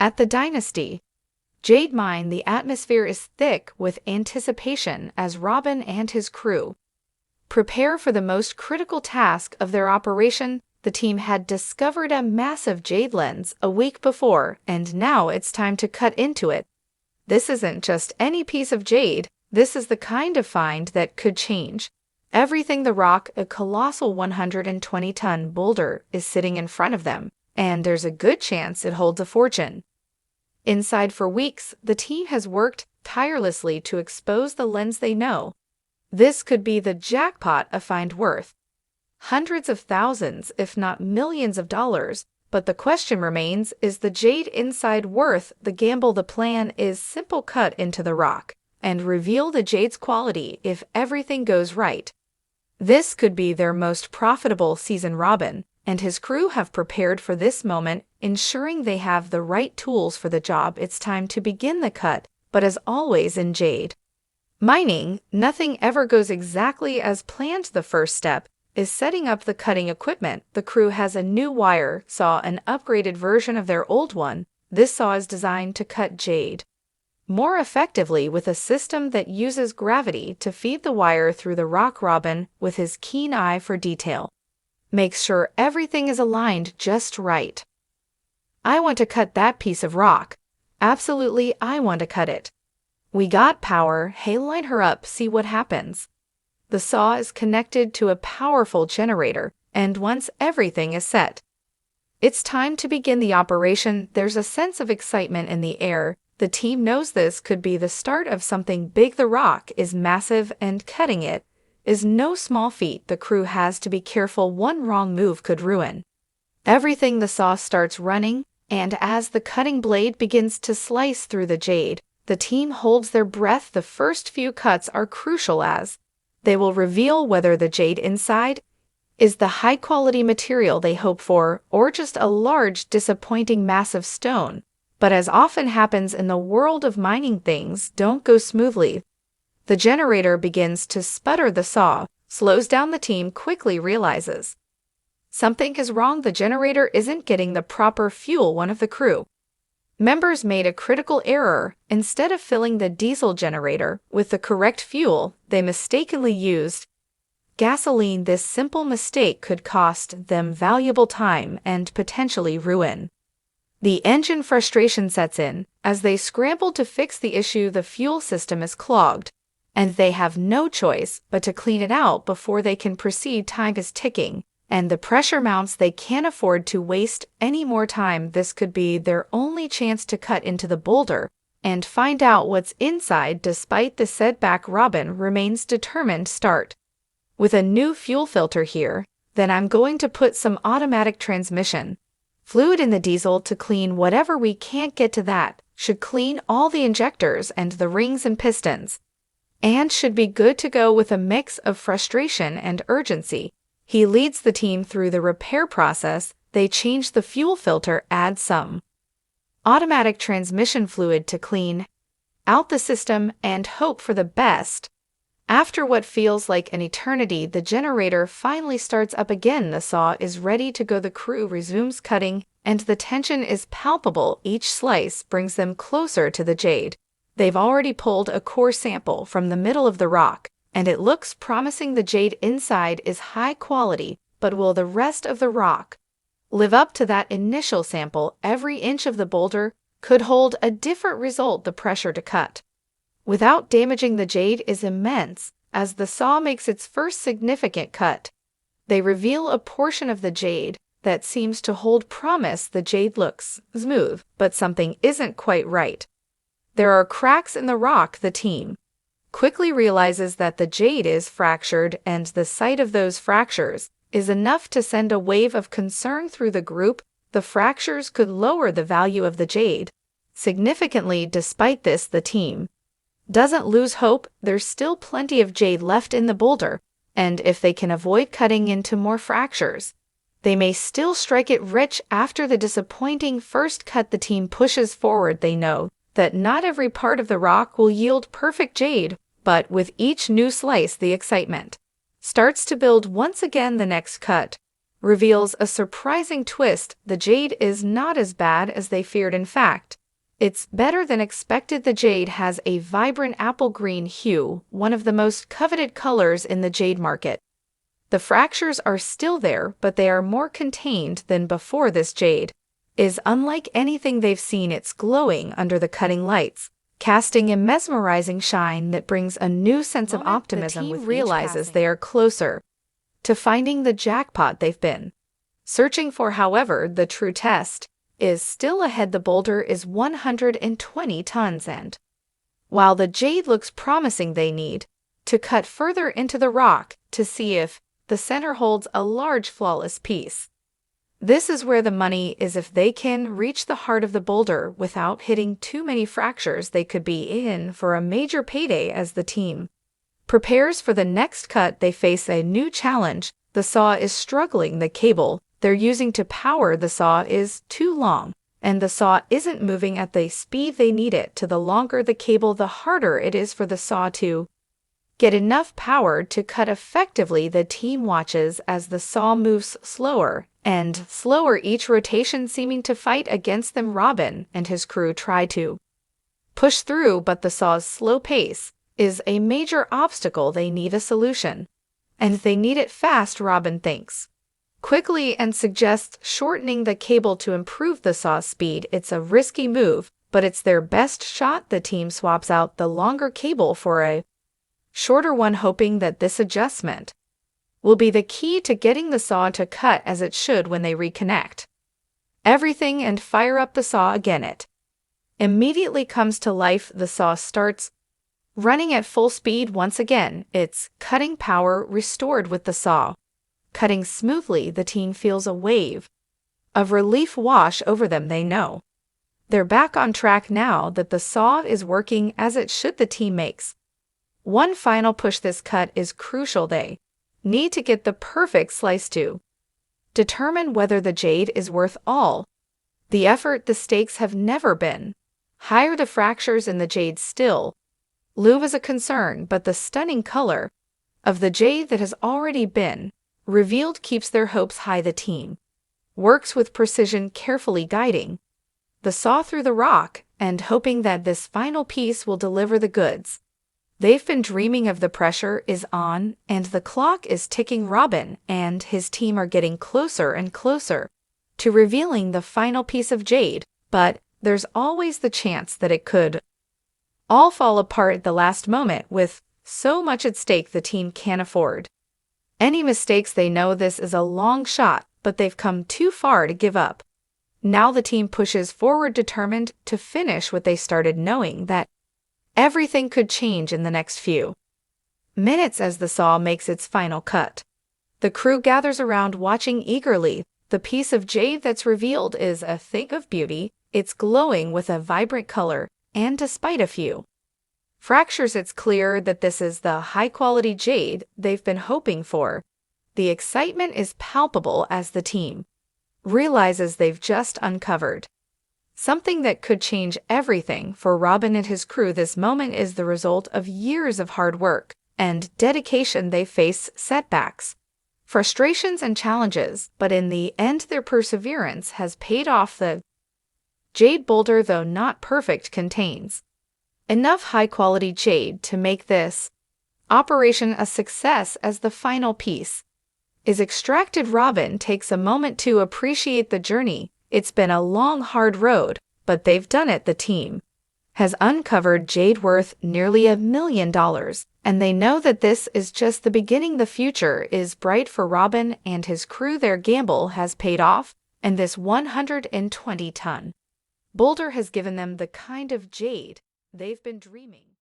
At the Dynasty Jade Mine, the atmosphere is thick with anticipation as Robin and his crew prepare for the most critical task of their operation. The team had discovered a massive jade lens a week before, and now it's time to cut into it. This isn't just any piece of jade, this is the kind of find that could change everything. The rock, a colossal 120-ton boulder, is sitting in front of them, and there's a good chance it holds a fortune. Inside for weeks, the team has worked tirelessly to expose the lens they know. This could be the jackpot, a find worth hundreds of thousands, if not millions of dollars. But the question remains, is the jade inside worth the gamble? The plan is simple: cut into the rock and reveal the jade's quality if everything goes right. This could be their most profitable season. Robin and his crew have prepared for this moment, ensuring they have the right tools for the job. It's time to begin the cut, but as always in jade mining, nothing ever goes exactly as planned. The first step is setting up the cutting equipment. The crew has a new wire saw, an upgraded version of their old one. This saw is designed to cut jade more effectively with a system that uses gravity to feed the wire through the rock. Robin, with his keen eye for detail, makes sure everything is aligned just right. I want to cut that piece of rock. Absolutely, I want to cut it. We got power. Hey, line her up, see what happens. The saw is connected to a powerful generator, and once everything is set, it's time to begin the operation. There's a sense of excitement in the air. The team knows this could be the start of something big. The rock is massive, and cutting it is no small feat. The crew has to be careful. One wrong move could ruin everything. The saw starts running, and as the cutting blade begins to slice through the jade, the team holds their breath. The first few cuts are crucial, as they will reveal whether the jade inside is the high-quality material they hope for, or just a large, disappointing mass of stone. But as often happens in the world of mining, things don't go smoothly. The generator begins to sputter. The saw slows down. The team quickly realizes something is wrong. The generator isn't getting the proper fuel. One of the crew members made a critical error. Instead of filling the diesel generator with the correct fuel, they mistakenly used gasoline. This simple mistake could cost them valuable time and potentially ruin the engine. Frustration sets in as they scramble to fix the issue. The fuel system is clogged, and they have no choice but to clean it out before they can proceed. Time is ticking, and the pressure mounts. They can't afford to waste any more time. This could be their only chance to cut into the boulder and find out what's inside. Despite the setback, Robin remains determined. Start with a new fuel filter here. Then I'm going to put some automatic transmission fluid in the diesel to clean whatever we can't get to. That should clean all the injectors and the rings and pistons, and should be good to go. With a mix of frustration and urgency, he leads the team through the repair process. They change the fuel filter, add some automatic transmission fluid to clean out the system, and hope for the best. After what feels like an eternity, the generator finally starts up again. The saw is ready to go. The crew resumes cutting, and the tension is palpable. Each slice brings them closer to the jade. They've already pulled a core sample from the middle of the rock, and it looks promising. The jade inside is high quality, but will the rest of the rock live up to that initial sample? Every inch of the boulder could hold a different result. The pressure to cut without damaging the jade is immense. As the saw makes its first significant cut, they reveal a portion of the jade that seems to hold promise. The jade looks smooth, but something isn't quite right. There are cracks in the rock. The team quickly realizes that the jade is fractured, and the sight of those fractures is enough to send a wave of concern through the group. The fractures could lower the value of the jade significantly. Despite this, the team doesn't lose hope. There's still plenty of jade left in the boulder, and if they can avoid cutting into more fractures, they may still strike it rich. After the disappointing first cut, the team pushes forward. They know that not every part of the rock will yield perfect jade, but with each new slice, the excitement starts to build once again. The next cut reveals a surprising twist. The jade is not as bad as they feared. In fact, it's better than expected. The jade has a vibrant apple green hue, one of the most coveted colors in the jade market. The fractures are still there, but they are more contained than before. This jade is unlike anything they've seen. It's glowing under the cutting lights, casting a mesmerizing shine that brings a new sense of optimism. The team realizes they are closer to finding the jackpot they've been searching for. However, the true test is still ahead. The boulder is 120 tons, and while the jade looks promising, they need to cut further into the rock to see if the center holds a large, flawless piece. This is where the money is. If they can reach the heart of the boulder without hitting too many fractures, they could be in for a major payday. As the team prepares for the next cut, they face a new challenge. The saw is struggling. The cable they're using to power the saw is too long, and the saw isn't moving at the speed they need it to. The longer the cable, the harder it is for the saw to get enough power to cut effectively. The team watches as the saw moves slower and slower, each rotation seeming to fight against them. Robin and his crew try to push through, but the saw's slow pace is a major obstacle. They need a solution, and they need it fast. Robin thinks quickly and suggests shortening the cable to improve the saw's speed. It's a risky move, but it's their best shot. The team swaps out the longer cable for a shorter one, hoping that this adjustment will be the key to getting the saw to cut as it should. When they reconnect everything and fire up the saw again, it immediately comes to life. The saw starts running at full speed once again, its cutting power restored. With the saw cutting smoothly, the team feels a wave of relief wash over them. They know they're back on track now that the saw is working as it should. The team makes one final push. This cut is crucial. They need to get the perfect slice to determine whether the jade is worth all the effort. The stakes have never been higher. The fractures in the jade still loom as a concern, but the stunning color of the jade that has already been revealed keeps their hopes high. The team works with precision, carefully guiding the saw through the rock and hoping that this final piece will deliver the goods they've been dreaming of. The pressure is on, and the clock is ticking. Robin and his team are getting closer and closer to revealing the final piece of jade, but there's always the chance that it could all fall apart at the last moment. With so much at stake, the team can't afford any mistakes. They know this is a long shot, but they've come too far to give up. Now the team pushes forward, determined to finish what they started, knowing that everything could change in the next few minutes as the saw makes its final cut. The crew gathers around, watching eagerly. The piece of jade that's revealed is a thing of beauty. It's glowing with a vibrant color, and despite a few fractures, it's clear that this is the high-quality jade they've been hoping for. The excitement is palpable as the team realizes they've just uncovered something that could change everything for Robin and his crew. This moment is the result of years of hard work and dedication. They face setbacks, frustrations, and challenges, but in the end, their perseverance has paid off. The jade boulder, though not perfect, contains enough high-quality jade to make this operation a success. As the final piece is extracted, Robin takes a moment to appreciate the journey. It's been a long, hard road, but they've done it. The team has uncovered jade worth nearly $1 million, and they know that this is just the beginning. The future is bright for Robin and his crew. Their gamble has paid off, and this 120-ton boulder has given them the kind of jade they've been dreaming.